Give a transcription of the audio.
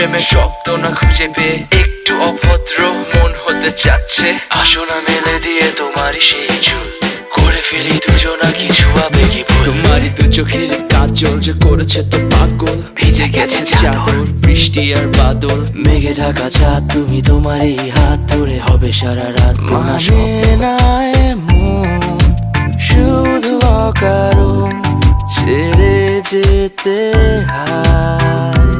প্রেমের শব্দ না খুঁজে পেয়ে একটু অভদ্র মন হতে চাচ্ছে। আসো না মেলে দিয়ে তোমারই সেই চুল, করে ফেলি দুজনা কিছু আবেগী ভুল। তোমারই দু চোখের কাজল যে করেছে তো পাগল, ভিজে গেছে চাদর বৃষ্টি আর বাদল। মেঘে ঢাকা চাঁদ তুমি তোমারই হাত ধরে হবে সারা রাত। মানে না এমন শুধু অকারণ ছেড়ে যেতে হয়।